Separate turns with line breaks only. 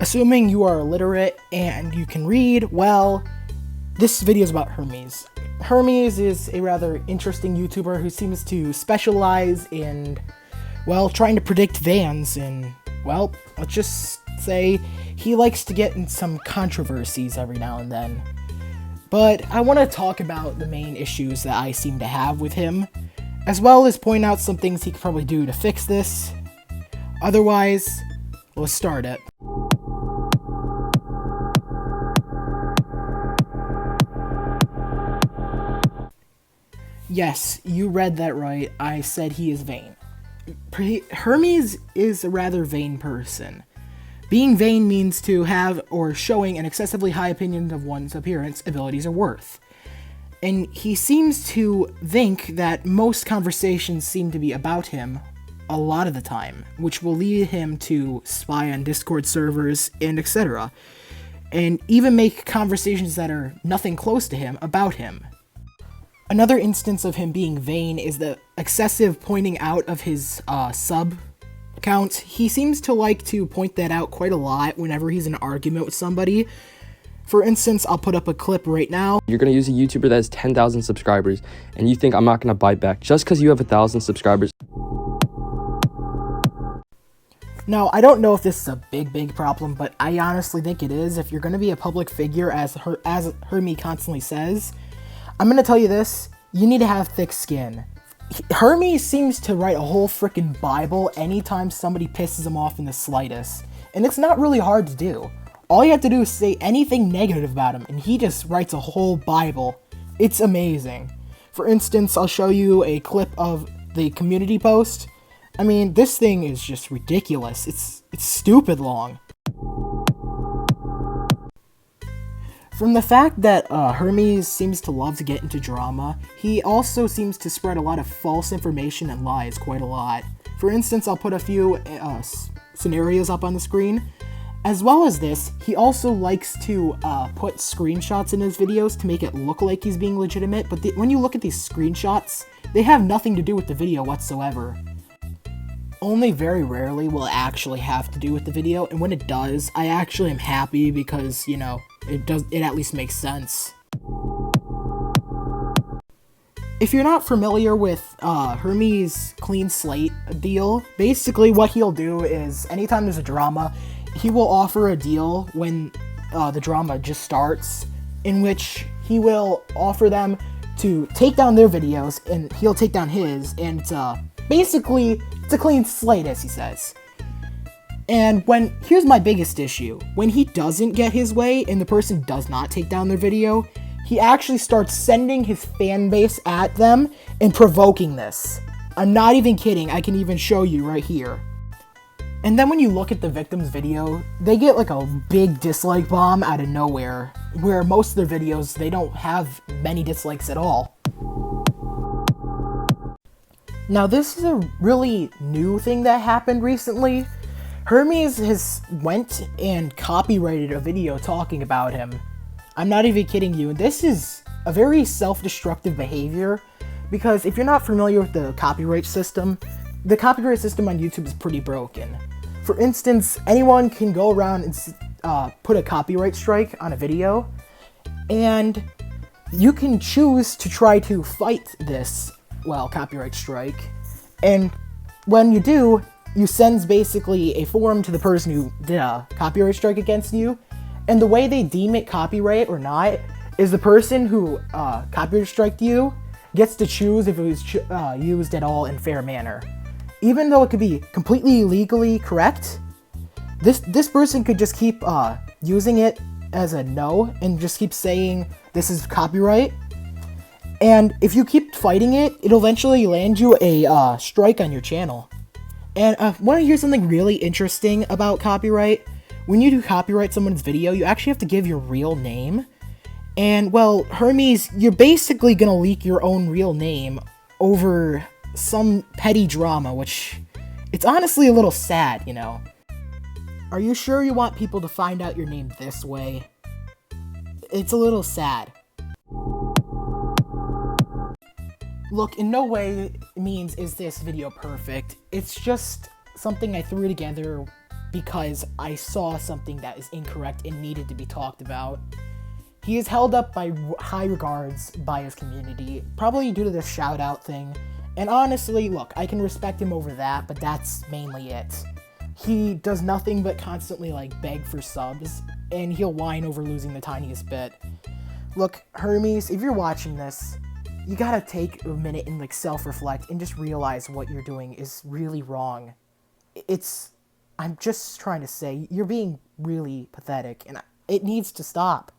Assuming you are illiterate and you can read, well, this video is about Hermes. Hermes is a rather interesting YouTuber who seems to specialize in, well, trying to predict vans, and, well, let's just say he likes to get in some controversies every now and then. But I want to talk about the main issues that I seem to have with him, as well as point out some things he could probably do to fix this. Otherwise, let's start it. Yes, you read that right. I said he is vain. Hermes is a rather vain person. Being vain means to have or showing an excessively high opinion of one's appearance, abilities, or worth. And he seems to think that most conversations seem to be about him a lot of the time, which will lead him to spy on Discord servers and etc. And even make conversations that are nothing close to him about him. Another instance of him being vain is the excessive pointing out of his sub count. He seems to like to point that out quite a lot whenever he's in an argument with somebody. For instance, I'll put up a clip right now.
You're going to use a YouTuber that has 10,000 subscribers, and you think I'm not going to bite back just because you have 1,000 subscribers.
Now, I don't know if this is a big problem, but I honestly think it is. If you're going to be a public figure, as Hermes constantly says, I'm going to tell you this, you need to have thick skin. Hermes seems to write a whole freaking Bible anytime somebody pisses him off in the slightest. And it's not really hard to do. All you have to do is say anything negative about him, and he just writes a whole Bible. It's amazing. For instance, I'll show you a clip of the community post. I mean, this thing is just ridiculous. It's stupid long. From the fact that Hermes seems to love to get into drama, he also seems to spread a lot of false information and lies quite a lot. For instance, I'll put a few scenarios up on the screen. As well as this, he also likes to put screenshots in his videos to make it look like he's being legitimate, but when you look at these screenshots, they have nothing to do with the video whatsoever. Only very rarely will it actually have to do with the video, and when it does, I actually am happy because, you know, it at least makes sense. If you're not familiar with Hermes' clean slate deal, basically what he'll do is anytime there's a drama, he will offer a deal when the drama just starts, in which he will offer them to take down their videos, and he'll take down his, and basically, it's a clean slate, as he says. And here's my biggest issue. When he doesn't get his way and the person does not take down their video, he actually starts sending his fan base at them and provoking this. I'm not even kidding, I can even show you right here. And then when you look at the victim's video, they get like a big dislike bomb out of nowhere, where most of their videos, they don't have many dislikes at all. Now, this is a really new thing that happened recently. Hermes has went and copyrighted a video talking about him. I'm not even kidding you, and this is a very self-destructive behavior, because if you're not familiar with the copyright system on YouTube is pretty broken. For instance, anyone can go around and put a copyright strike on a video, and you can choose to try to fight this, well, copyright strike. And when you do, you send basically a form to the person who did a copyright strike against you, and the way they deem it copyright or not is the person who copyright striked you gets to choose if it was used at all in fair manner. Even though it could be completely legally correct, this person could just keep using it as a no and just keep saying this is copyright. And if you keep fighting it, it'll eventually land you a strike on your channel. And want to hear something really interesting about copyright? When you do copyright someone's video, you actually have to give your real name. And, well, Hermes, you're basically gonna leak your own real name over some petty drama, which, it's honestly a little sad, you know? Are you sure you want people to find out your name this way? It's a little sad. Look, in no way means is this video perfect. It's just something I threw together because I saw something that is incorrect and needed to be talked about. He is held up by high regards by his community, probably due to this shout out thing. And honestly, look, I can respect him over that, but that's mainly it. He does nothing but constantly like beg for subs, and he'll whine over losing the tiniest bit. Look, Hermes, if you're watching this, you gotta take a minute and like self-reflect and just realize what you're doing is really wrong. I'm just trying to say, you're being really pathetic, and it needs to stop.